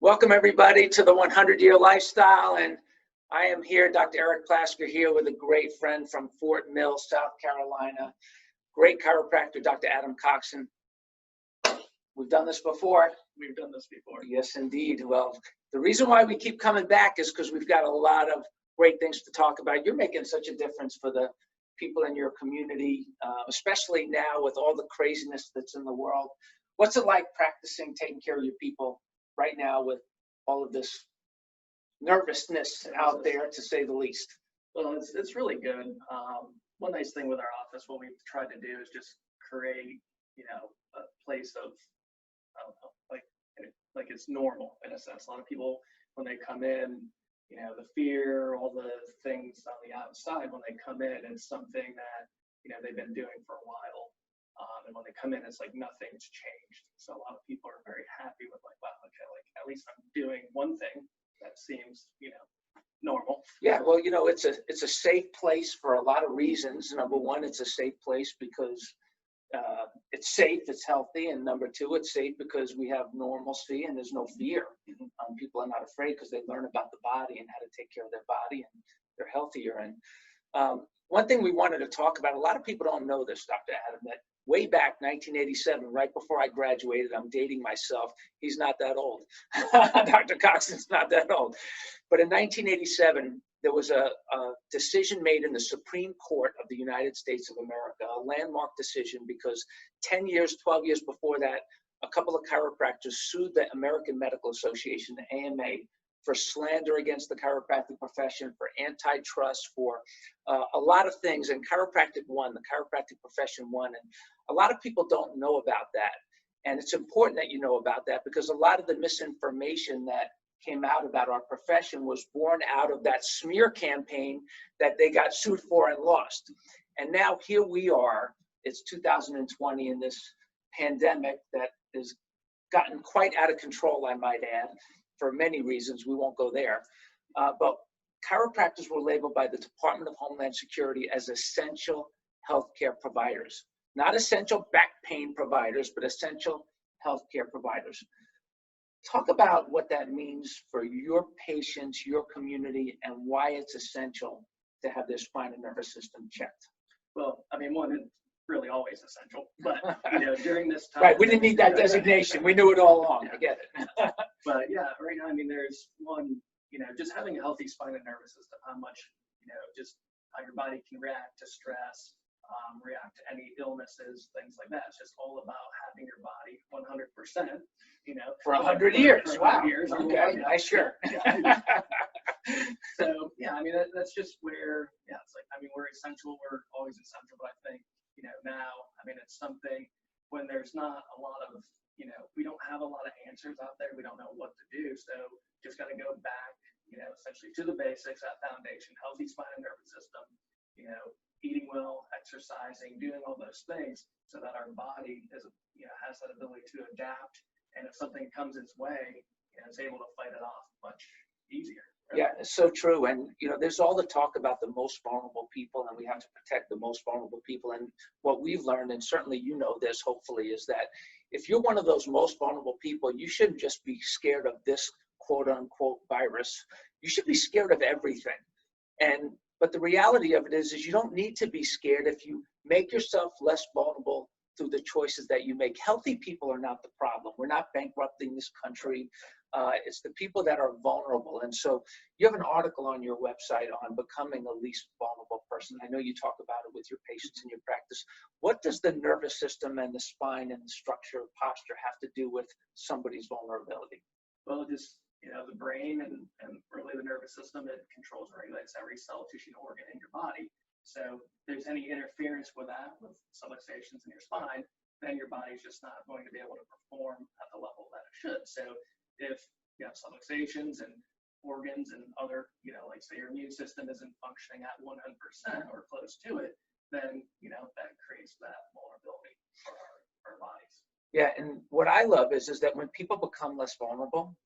Welcome everybody to the 100-Year Lifestyle, and I am here, Dr. Eric Plasker, here with a great friend from Fort Mill, South Carolina, great chiropractor, Dr. Adam Coxon. We've done this before. We've done this before. Yes, indeed. Well, the reason why we keep coming back is because we've got a lot of great things to talk about. You're making such a difference for the people in your community, especially now with all the craziness that's in the world. What's it like practicing, taking care of your people right now with all of this nervousness out there, to say the least? Well, it's really good. One nice thing with our office, what we've tried to do is just create, a place of like it's normal in a sense. A lot of people, when they come in, the fear, all the things on the outside, when they come in, it's something that, they've been doing for a while. And when they come in, it's like nothing's changed. So a lot of people are very happy with like, wow, okay, like at least I'm doing one thing that seems, normal. Yeah, well, it's a safe place for a lot of reasons. Number one, it's a safe place because it's safe, it's healthy, and number two, it's safe because we have normalcy and there's no fear. People are not afraid because they learn about the body and how to take care of their body, and they're healthier. And one thing we wanted to talk about, a lot of people don't know this, Dr. Adam, that way back 1987, right before I graduated, I'm dating myself. He's not that old. Dr. Coxon's not that old. But in 1987, there was a decision made in the Supreme Court of the United States of America, a landmark decision, because 10 years, 12 years before that, a couple of chiropractors sued the American Medical Association, the AMA, for slander against the chiropractic profession, for antitrust, for a lot of things. And chiropractic won, the chiropractic profession won. And a lot of people don't know about that. And it's important that you know about that, because a lot of the misinformation that came out about our profession was born out of that smear campaign that they got sued for and lost. And now here we are, it's 2020, in this pandemic that has gotten quite out of control, I might add, for many reasons. We won't go there. But chiropractors were labeled by the Department of Homeland Security as essential healthcare providers. Not essential back pain providers, but essential healthcare providers. Talk about what that means for your patients, your community, and why it's essential to have their spine and nervous system checked. Well, I mean, one, it's really always essential, but during this time, right, we didn't need that designation. We knew it all along. I get it. But yeah, right now, I mean, there's one, just having a healthy spine and nervous system, how much, just how your body can react to stress, react to any illnesses, things like that. It's just all about having your body 100%, for 100 years. For 100 wow. years. Okay, nice, sure. So yeah, I mean, that's just where, it's like, I mean, we're essential. We're always essential, but I think, now, I mean, it's something when there's not a lot of, we don't have a lot of answers out there. We don't know what to do. So just got to go back, essentially to the basics, that foundation, healthy spine and nervous system, eating well, exercising, doing all those things so that our body is, has that ability to adapt. And if something comes its way, it's able to fight it off much easier. Right? Yeah, it's so true. And, there's all the talk about the most vulnerable people, and we have to protect the most vulnerable people. And what we've learned, and certainly this, hopefully, is that if you're one of those most vulnerable people, you shouldn't just be scared of this quote unquote virus. You should be scared of everything. But the reality of it is you don't need to be scared if you make yourself less vulnerable through the choices that you make. Healthy people are not the problem. We're not bankrupting this country. It's the people that are vulnerable. And so you have an article on your website on becoming the least vulnerable person. I know you talk about it with your patients in your practice. What does the nervous system and the spine and the structure of posture have to do with somebody's vulnerability? Well, just, the brain and really the nervous system, it controls and regulates every cell, tissue, and organ in your body. So if there's any interference with that, with subluxations in your spine, then your body's just not going to be able to perform at the level that it should. So if you have subluxations and organs and other, like say your immune system isn't functioning at 100% or close to it, then, that creates that vulnerability for our bodies. Yeah, and what I love is that when people become less vulnerable,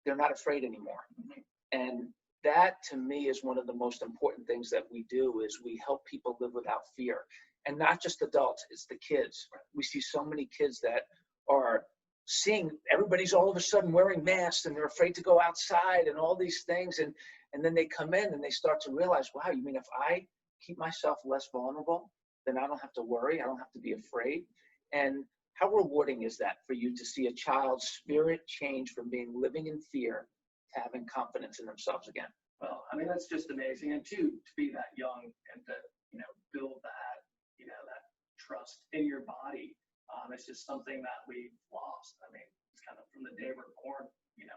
they're not afraid anymore. Mm-hmm. And that, to me, is one of the most important things that we do, is we help people live without fear. And not just adults, it's the kids. We see so many kids that are seeing everybody's all of a sudden wearing masks and they're afraid to go outside and all these things. And then they come in and they start to realize, wow, you mean if I keep myself less vulnerable, then I don't have to worry. I don't have to be afraid. And how rewarding is that for you to see a child's spirit change from being living in fear to having confidence in themselves again? Well, I mean, that's just amazing. And to be that young and to, build that, that trust in your body, it's just something that we've lost. I mean, it's kind of from the day we're born,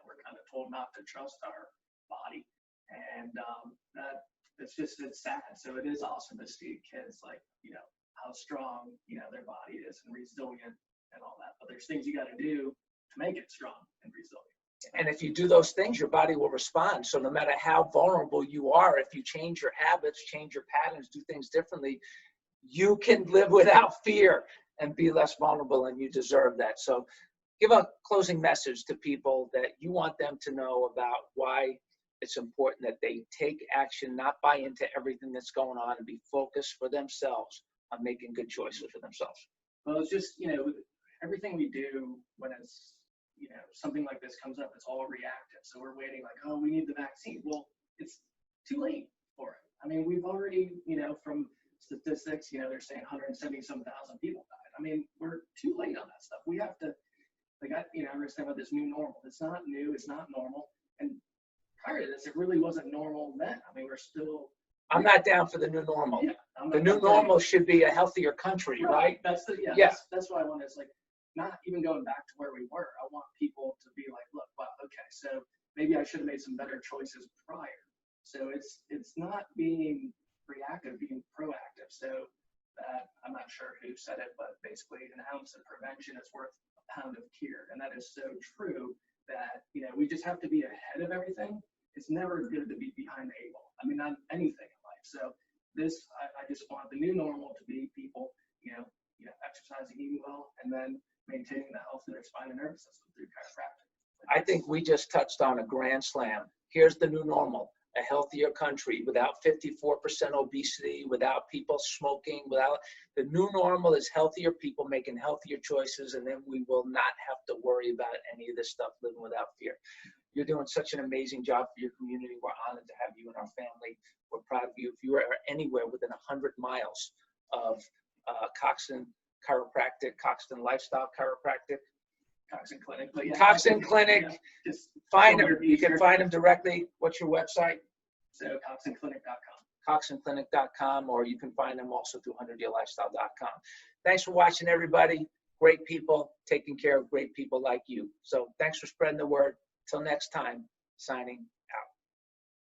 we're kind of told not to trust our body. And it's sad. So it is awesome to see kids like, how strong, their body is and resilient and all that. But there's things you got to do to make it strong and resilient. And if you do those things, your body will respond. So no matter how vulnerable you are, if you change your habits, change your patterns, do things differently, you can live without fear and be less vulnerable, and you deserve that. So give a closing message to people that you want them to know about why it's important that they take action, not buy into everything that's going on, and be focused for themselves on making good choices for themselves. Well, it's just, everything we do when it's, something like this comes up, it's all reactive. So we're waiting like, oh, we need the vaccine. Well, it's too late for it. I mean, we've already, from statistics, they're saying 170-some thousand people died. I mean, we're too late on that stuff. We have to, I understand about this new normal. It's not new. It's not normal. And prior to this, it really wasn't normal then. I mean, we're still. I'm not down for the new normal. Yeah, the new normal should be a healthier country, right? That's the, yeah. Yeah. That's what I want. It's like not even going back to where we were. I want people to be like, look, wow, okay, so maybe I should have made some better choices prior. So it's not being reactive, being proactive. So that, I'm not sure who said it, but basically an ounce of prevention is worth a pound of cure. And that is so true that, we just have to be ahead of everything. It's never good to be behind the eight ball. I mean, not anything in life. So this, I just want the new normal to be people, exercising, eating well, and then maintaining the health of their spine and nervous system through chiropractic. I think we just touched on a grand slam. Here's the new normal, a healthier country without 54% obesity, without people smoking, the new normal is healthier people making healthier choices, and then we will not have to worry about any of this stuff living without fear. You're doing such an amazing job for your community. We're honored to have you in our family. We're proud of you. If you are anywhere within 100 miles of Coxon Chiropractic, Coxon Lifestyle Chiropractic, Coxon Clinic. But yeah, Coxon Clinic, just find them. You can find them directly. What's your website? So CoxonClinic.com. CoxonClinic.com, or you can find them also through 100yearlifestyle.com. Thanks for watching, everybody. Great people taking care of great people like you. So thanks for spreading the word. Till next time, signing out.